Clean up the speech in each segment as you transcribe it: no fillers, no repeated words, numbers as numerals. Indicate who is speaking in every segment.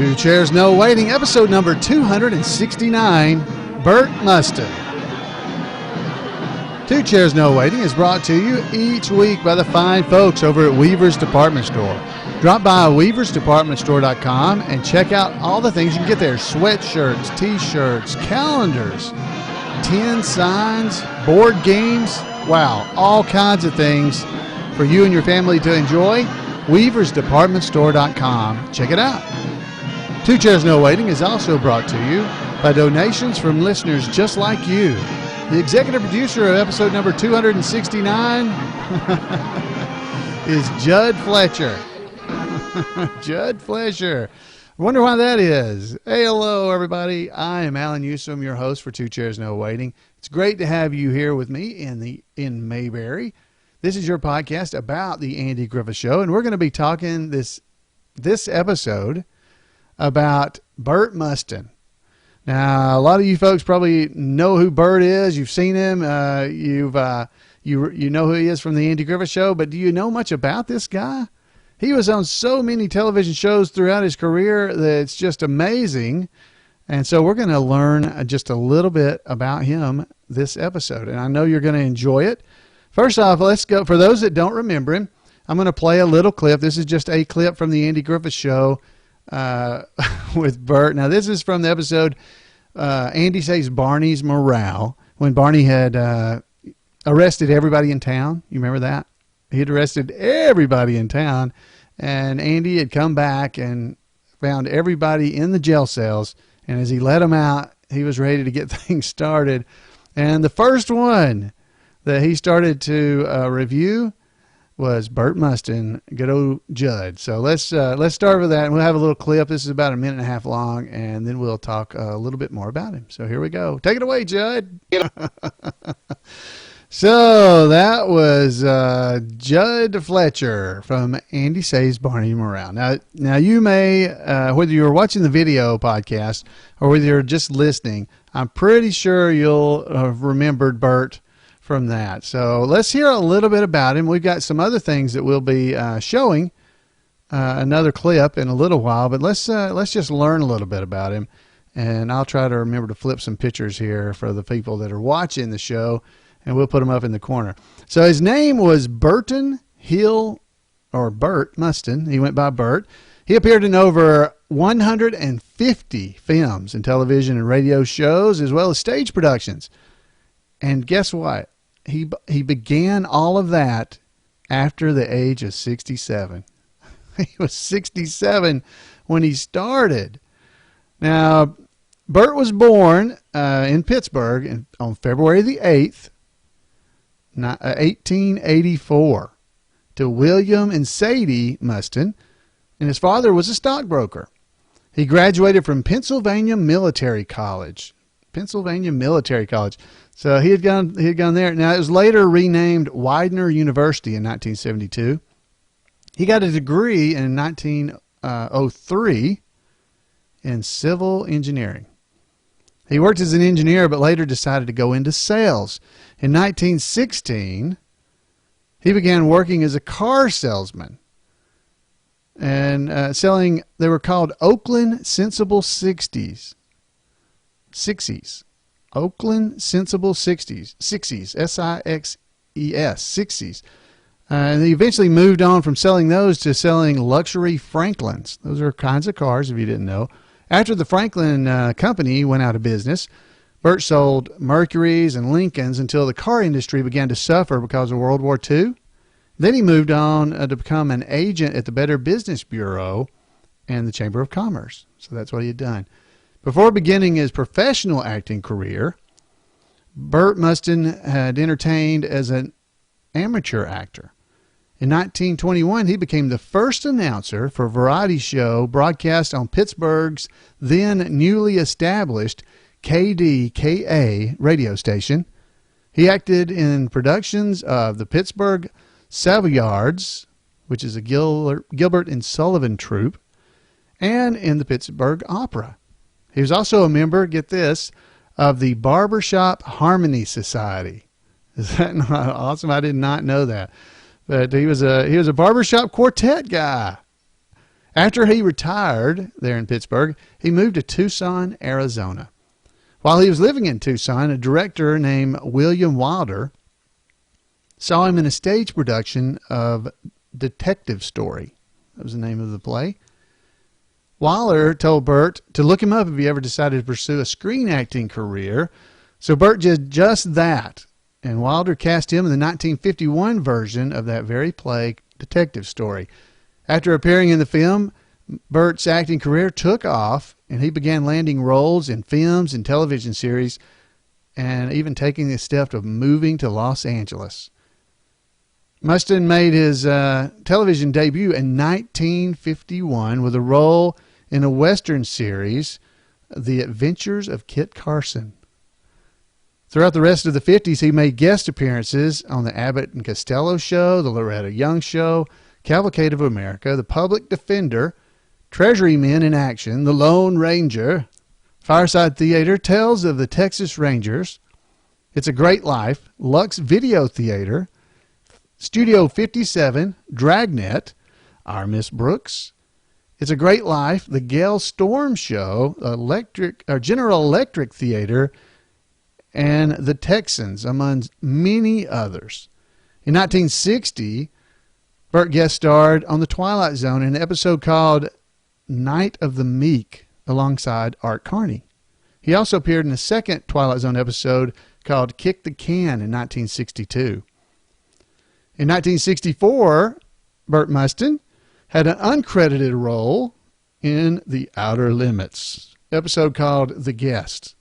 Speaker 1: Two Chairs No Waiting, episode number 269, Burt Mustin. Two Chairs No Waiting is brought to you each week by the fine folks over at Weaver's Department Store. Drop by weaversdepartmentstore.com and check out all the things you can get there. Sweatshirts, t-shirts, calendars, tin signs, board games. Wow, all kinds of things for you and your family to enjoy. weaversdepartmentstore.com. Check it out. Two Chairs No Waiting is also brought to you by donations from listeners just like you. The executive producer of episode number 269 is Jud Fletcher. Jud Fletcher. I wonder why that is. Hey, hello, everybody. I am Alan U.S.M., your host for Two Chairs No Waiting. It's great to have you here with me in Mayberry. This is your podcast about the Andy Griffith Show, and we're going to be talking this episode about Burt Mustin. Now, a lot of you folks probably know who Burt is. You've seen him. You know who he is from the Andy Griffith Show, but do you know much about this guy? He was on so many television shows throughout his career that it's just amazing. And so we're going to learn just a little bit about him this episode, and I know you're going to enjoy it. First off, let's go. For those that don't remember him, I'm going to play a little clip. This is just a clip from the Andy Griffith Show with Burt. Now, this is from the episode Andy Saves Barney's Morale, when Barney had arrested everybody in town. You remember that? He'd arrested everybody in town, and Andy had come back and found everybody in the jail cells, and as he let them out, he was ready to get things started. And the first one that he started to review was Burt Mustin, good old Jud. So let's start with that, and we'll have a little clip. This is about a minute and a half long, and then we'll talk a little bit more about him. So here we go. Take it away, Jud. So that was Jud Fletcher from Andy Saves Barney Morale. Now you may, whether you're watching the video podcast or whether you're just listening, I'm pretty sure you'll have remembered Burt from that. So let's hear a little bit about him. We've got some other things that we'll be showing another clip in a little while, but let's just learn a little bit about him, and I'll try to remember to flip some pictures here for the people that are watching the show, and we'll put them up in the corner. So his name was Burt Mustin. He went by Burt. He appeared in over 150 films and television and radio shows, as well as stage productions. And guess what? He began all of that after the age of 67. He was 67 when he started. Now, Burt was born in Pittsburgh on February the 8th, 1884, to William and Sadie Mustin, and his father was a stockbroker. He graduated from Pennsylvania Military College. So he had gone there. Now, it was later renamed Widener University in 1972. He got a degree in 1903 in civil engineering. He worked as an engineer, but later decided to go into sales. In 1916, he began working as a car salesman and selling, they were called Oakland Sensible 60s. Oakland Sensible 60s, S-I-X-E-S, 60s. And he eventually moved on from selling those to selling luxury Franklins. Those are kinds of cars, if you didn't know. After the Franklin company went out of business, Burt sold Mercurys and Lincolns until the car industry began to suffer because of World War II. Then he moved on to become an agent at the Better Business Bureau and the Chamber of Commerce. So that's what he had done. Before beginning his professional acting career, Burt Mustin had entertained as an amateur actor. In 1921, he became the first announcer for a variety show broadcast on Pittsburgh's then newly established KDKA radio station. He acted in productions of the Pittsburgh Savoyards, which is a Gilbert and Sullivan troupe, and in the Pittsburgh Opera. He was also a member, get this, of the Barbershop Harmony Society. Is that not awesome? I did not know that. But he was a barbershop quartet guy. After he retired there in Pittsburgh, he moved to Tucson, Arizona. While he was living in Tucson, a director named William Wilder saw him in a stage production of Detective Story. That was the name of the play. Wilder told Burt to look him up if he ever decided to pursue a screen acting career. So Burt did just that, and Wilder cast him in the 1951 version of that very play, Detective Story. After appearing in the film, Burt's acting career took off, and he began landing roles in films and television series, and even taking the step of moving to Los Angeles. Mustin made his television debut in 1951 with a role in a Western series, The Adventures of Kit Carson. Throughout the rest of the 50s, he made guest appearances on the Abbott and Costello Show, The Loretta Young Show, Cavalcade of America, The Public Defender, Treasury Men in Action, The Lone Ranger, Fireside Theater, Tales of the Texas Rangers, It's a Great Life, Lux Video Theater, Studio 57, Dragnet, Our Miss Brooks, It's a Great Life, The Gale Storm Show, General Electric Theater, and The Texans, among many others. In 1960, Burt guest starred on The Twilight Zone in an episode called Night of the Meek alongside Art Carney. He also appeared in a second Twilight Zone episode called Kick the Can in 1962. In 1964, Burt Mustin had an uncredited role in The Outer Limits episode called The Guest.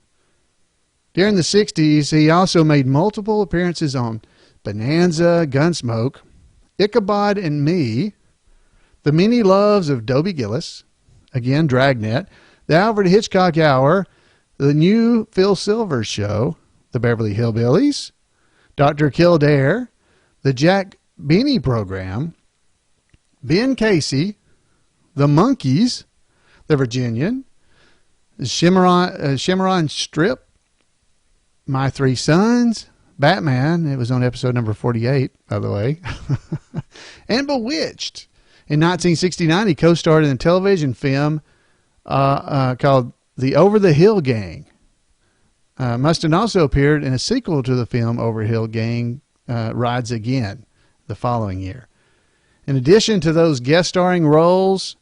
Speaker 1: During the 60s, he also made multiple appearances on Bonanza, Gunsmoke, Ichabod and Me, The Many Loves of Dobie Gillis, again Dragnet, The Alfred Hitchcock Hour, The New Phil Silvers Show, The Beverly Hillbillies, Dr. Kildare, The Jack Benny Program, Ben Casey, The Monkees, The Virginian, Cimarron Strip, My Three Sons, Batman, it was on episode number 48, by the way, and Bewitched. In 1969, he co-starred in a television film called The Over the Hill Gang. Mustin also appeared in a sequel to the film Over Hill Gang Rides Again the following year. In addition to those guest starring roles,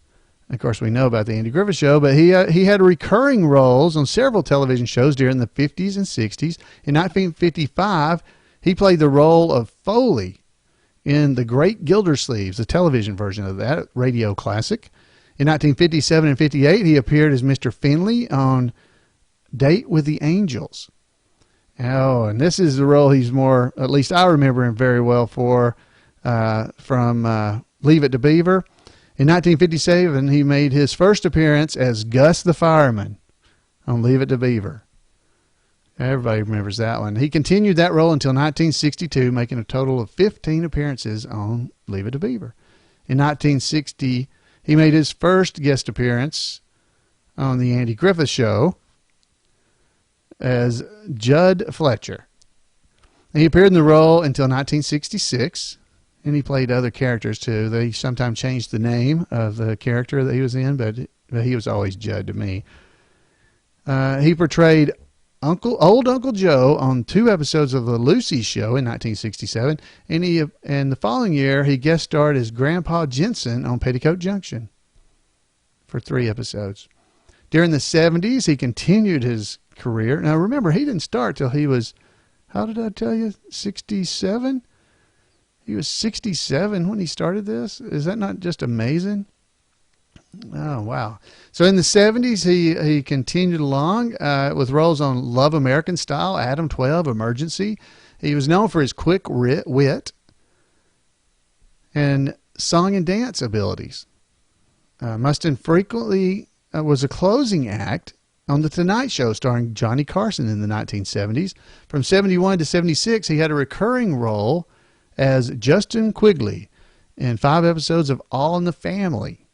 Speaker 1: of course we know about the Andy Griffith Show, but he had recurring roles on several television shows during the 50s and 60s. In 1955, he played the role of Foley in The Great Gildersleeves, the television version of that radio classic. In 1957 and 58, he appeared as Mr. Finley on Date with the Angels. Oh, and this is the role he's more, at least I remember him very well for, from Leave It to Beaver. In 1957, he made his first appearance as Gus the Fireman on Leave It to Beaver. Everybody remembers that one. He continued that role until 1962, making a total of 15 appearances on Leave It to Beaver. In 1960, he made his first guest appearance on the Andy Griffith Show as Jud Fletcher. He appeared in the role until 1966, and he played other characters too. They sometimes changed the name of the character that he was in, but he was always Jud to me. He portrayed old Uncle Joe on 2 episodes of The Lucy Show in 1967, and the following year he guest starred as Grandpa Jensen on Petticoat Junction for 3 episodes. During the 70s, he continued his career. Now remember, he didn't start till he was, how did I tell you, 67? He was 67 when he started this. Is that not just amazing? Oh, wow. So in the 70s, he continued along with roles on Love American Style, Adam 12, Emergency. He was known for his quick wit and song and dance abilities. Mustin frequently was a closing act on The Tonight Show starring Johnny Carson in the 1970s. From 71 to 76, he had a recurring role as Justin Quigley in 5 episodes of All in the Family.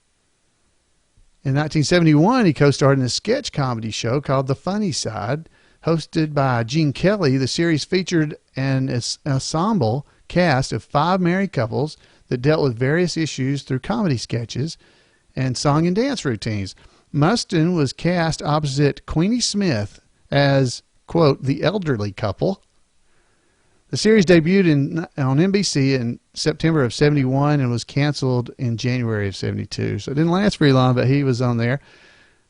Speaker 1: In 1971, he co-starred in a sketch comedy show called The Funny Side, hosted by Gene Kelly. The series featured an ensemble cast of 5 married couples that dealt with various issues through comedy sketches. and song and dance routines. Mustin was cast opposite Queenie Smith as, quote, the elderly couple. The series debuted on NBC in September of 71 and was canceled in January of 72. So it didn't last very long, but he was on there.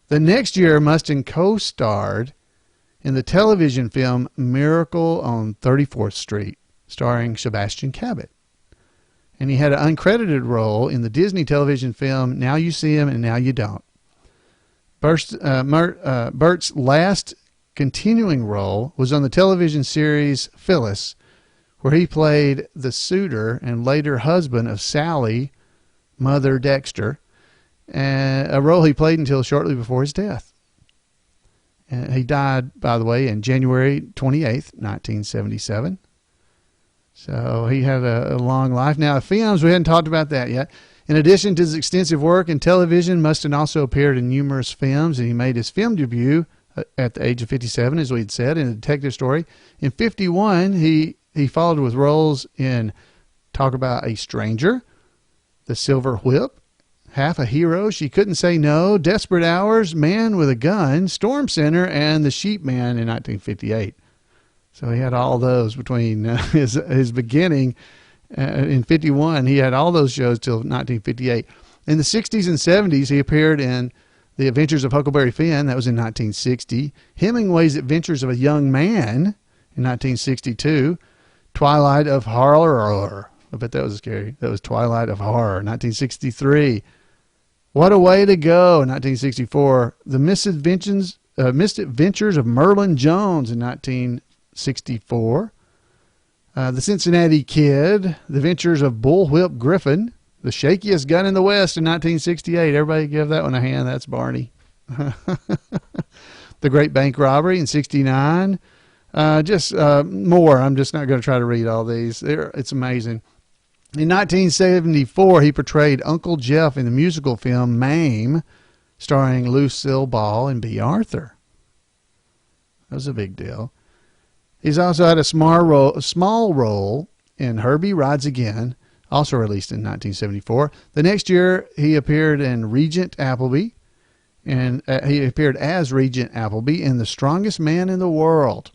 Speaker 1: The next year, Mustin co-starred in the television film Miracle on 34th Street, starring Sebastian Cabot. And he had an uncredited role in the Disney television film Now You See Him and Now You Don't. Burt's last continuing role was on the television series Phyllis, where he played the suitor and later husband of Sally, Mother Dexter, and a role he played until shortly before his death. And he died, by the way, in January 28th, 1977. So he had a long life. Now, films, we hadn't talked about that yet. In addition to his extensive work in television, Mustin also appeared in numerous films, and he made his film debut at the age of 57, as we had said, in a detective story. In 51, he followed with roles in Talk About a Stranger, The Silver Whip, Half a Hero, She Couldn't Say No, Desperate Hours, Man with a Gun, Storm Center, and The Sheep Man in 1958. So he had all those between his beginning in 51. He had all those shows till 1958. In the 60s and 70s, he appeared in The Adventures of Huckleberry Finn. That was in 1960. Hemingway's Adventures of a Young Man in 1962. Twilight of Horror. I bet that was scary. That was Twilight of Horror, 1963. What a Way to Go, 1964. The Misadventures of Merlin Jones in 1964. The Cincinnati Kid, The Adventures of Bullwhip Griffin, The Shakiest Gun in the West in 1968. Everybody give that one a hand. That's Barney. The Great Bank Robbery in 69. More. I'm just not going to try to read all these. It's amazing. In 1974, he portrayed Uncle Jeff in the musical film Mame, starring Lucille Ball and B. Arthur. That was a big deal. He's also had a small role in Herbie Rides Again, also released in 1974. The next year, he appeared in Regent Appleby, and he appeared as Regent Appleby in The Strongest Man in the World,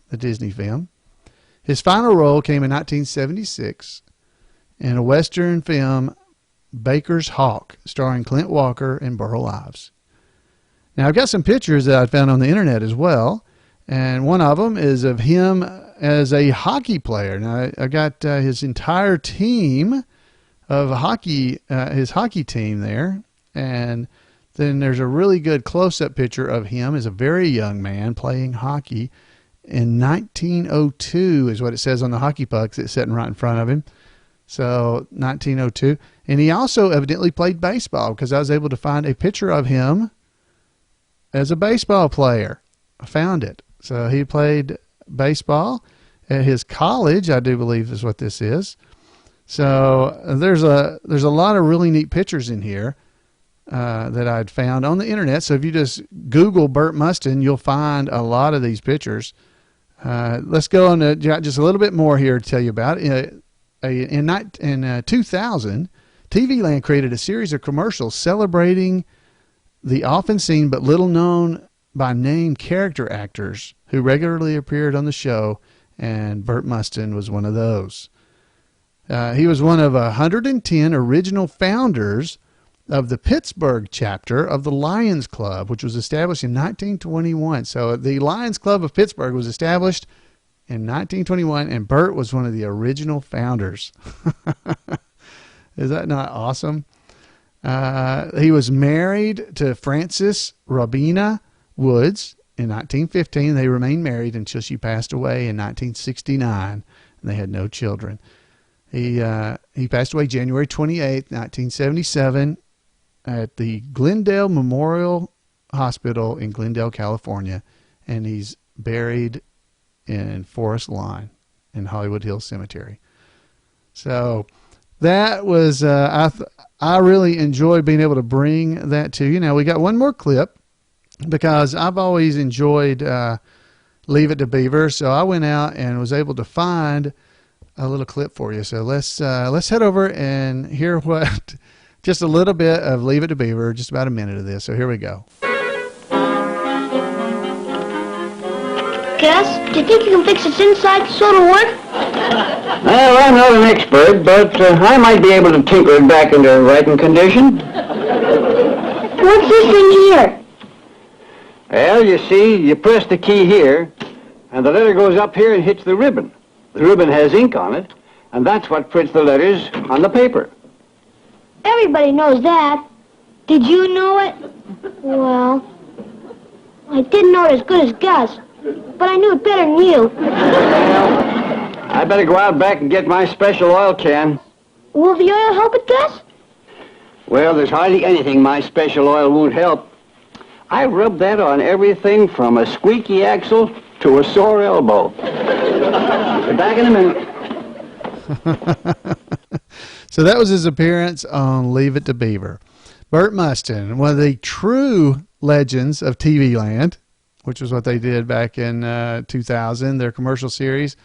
Speaker 1: the Disney film. His final role came in 1976 in a Western film, Baker's Hawk, starring Clint Walker and Burl Ives. Now, I've got some pictures that I found on the internet as well, and one of them is of him as a hockey player. Now, I got his entire team of hockey, his hockey team there, and then there's a really good close-up picture of him as a very young man playing hockey in 1902 is what it says on the hockey puck that's sitting right in front of him. So 1902. And he also evidently played baseball, because I was able to find a picture of him as a baseball player. I found it. So he played baseball at his college, I do believe is what this is. So there's a lot of really neat pictures in here that I'd found on the internet. So if you just Google Burt Mustin, you'll find a lot of these pictures. Let's go on to just a little bit more here to tell you about it. In 2000, TV Land created a series of commercials celebrating the often seen but little known by name character actors who regularly appeared on the show, and Burt Mustin was one of those. He was one of 110 original founders of the Pittsburgh chapter of the Lions Club, which was established in 1921. So the Lions Club of Pittsburgh was established in 1921, and Burt was one of the original founders. Is that not awesome? He was married to Frances Robina Woods in 1915. They remained married until she passed away in 1969, and they had no children. He passed away January 28th, 1977, at the Glendale Memorial Hospital in Glendale, California, and he's buried in Forest Lawn in Hollywood Hills Cemetery. So that was I really enjoyed being able to bring that to you. Now we got one more clip, because I've always enjoyed Leave It to Beaver, so I went out and was able to find a little clip for you. So let's head over and hear what just a little bit of Leave It to Beaver, just about a minute of this. So here we go.
Speaker 2: Gus, do you think you can fix its inside so it'll work?
Speaker 3: Well, I'm not an expert, but I might be able to tinker it back into writing condition.
Speaker 2: What's this thing here?
Speaker 3: Well, you see, you press the key here, and the letter goes up here and hits the ribbon. The ribbon has ink on it, and that's what prints the letters on the paper.
Speaker 2: Everybody knows that. Did you know it? Well, I didn't know it as good as Gus, but I knew it better than you.
Speaker 3: I better go out back and get my special oil can.
Speaker 2: Will the oil help it, Gus?
Speaker 3: Well, there's hardly anything my special oil won't help. I rub that on everything from a squeaky axle to a sore elbow. Be back in a minute.
Speaker 1: So that was his appearance on Leave It to Beaver. Burt Mustin, one of the true legends of TV Land, which was what they did back in 2000, their commercial series,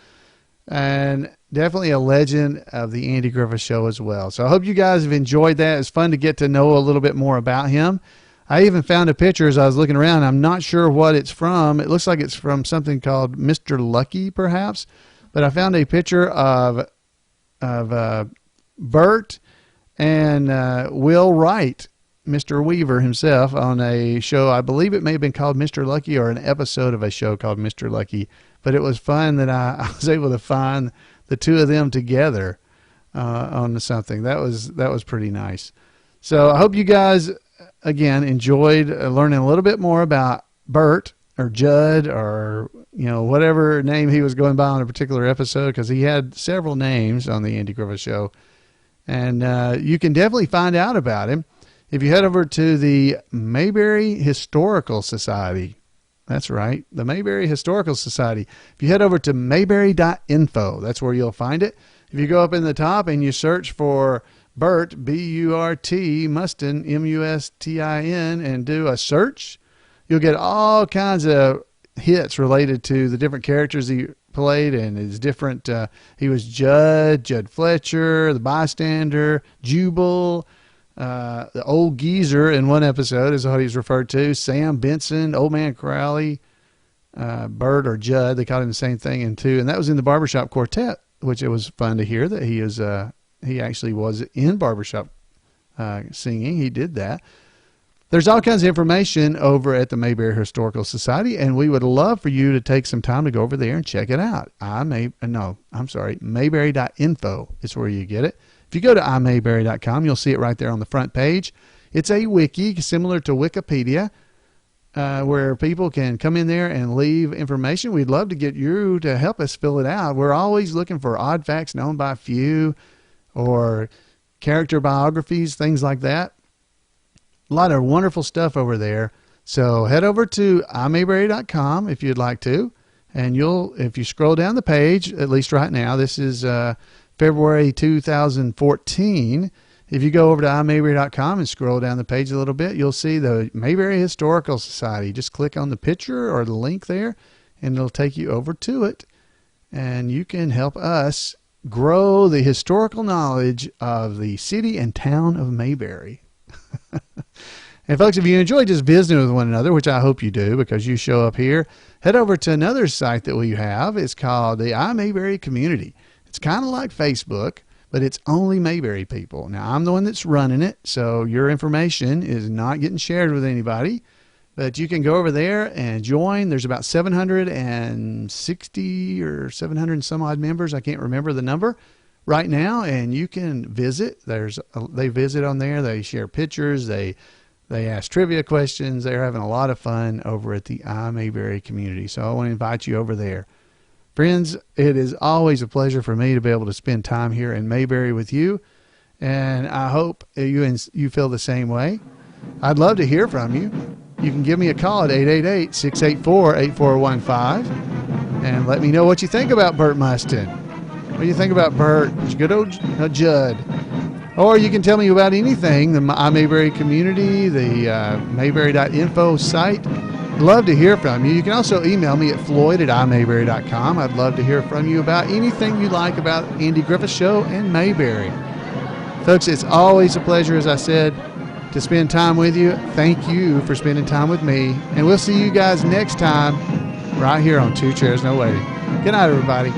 Speaker 1: and definitely a legend of the Andy Griffith Show as well. So I hope you guys have enjoyed that. It's fun to get to know a little bit more about him. I even found a picture as I was looking around. I'm not sure what it's from. It looks like it's from something called Mr. Lucky, perhaps. But I found a picture of Burt and Will Wright, Mr. Weaver himself, on a show. I believe it may have been called Mr. Lucky or an episode of a show called Mr. Lucky. But it was fun that I was able to find the two of them together on something. That was pretty nice. So I hope you guys, again, enjoyed learning a little bit more about Burt or Jud or, whatever name he was going by on a particular episode, because he had several names on the Andy Griffith Show. And you can definitely find out about him if you head over to the Mayberry Historical Society. That's right, the Mayberry Historical Society. If you head over to mayberry.info, that's where you'll find it. If you go up in the top and you search for Burt, B-U-R-T, Mustin, M-U-S-T-I-N, and do a search, you'll get all kinds of hits related to the different characters he played and his different, he was Jud Fletcher, the bystander, Jubal, the old geezer in one episode is what he's referred to, Sam Benson, Old Man Crowley, Burt or Jud, they called him the same thing in two, and that was in the Barbershop Quartet, which it was fun to hear that he actually was in barbershop singing. He did that. There's all kinds of information over at the Mayberry Historical Society, and we would love for you to take some time to go over there and check it out. Mayberry.info is where you get it. If you go to imayberry.com, you'll see it right there on the front page. It's a wiki similar to Wikipedia, where people can come in there and leave information. We'd love to get you to help us fill it out. We're always looking for odd facts known by few, or character biographies, things like that. A lot of wonderful stuff over there. So head over to imayberry.com if you'd like to, and if you scroll down the page, at least right now, this is February 2014. If you go over to imayberry.com and scroll down the page a little bit, you'll see the Mayberry Historical Society. Just click on the picture or the link there, and it'll take you over to it, and you can help us grow the historical knowledge of the city and town of Mayberry. And folks, if you enjoy just visiting with one another, which I hope you do because you show up here, head over to another site that we have. It's called the iMayberry Community. It's kind of like Facebook, but it's only Mayberry people. Now, I'm the one that's running it, so your information is not getting shared with anybody. But you can go over there and join. There's about 760 or 700 and some odd members. I can't remember the number right now, and you can visit. They visit on there. They share pictures. They ask trivia questions. They're having a lot of fun over at the iMayberry Community. So I want to invite you over there. Friends, it is always a pleasure for me to be able to spend time here in Mayberry with you, and I hope you feel the same way. I'd love to hear from you. You can give me a call at 888-684-8415 and let me know what you think about Burt Mustin. What do you think about Burt? Good old Jud. Or you can tell me about anything, the iMayberry Community, the mayberry.info site. I'd love to hear from you. You can also email me at floyd@imayberry.com. I'd love to hear from you about anything you like about Andy Griffith Show and Mayberry. Folks, it's always a pleasure, as I said, to spend time with you. Thank you for spending time with me. And we'll see you guys next time right here on Two Chairs No Waiting. Good night, everybody.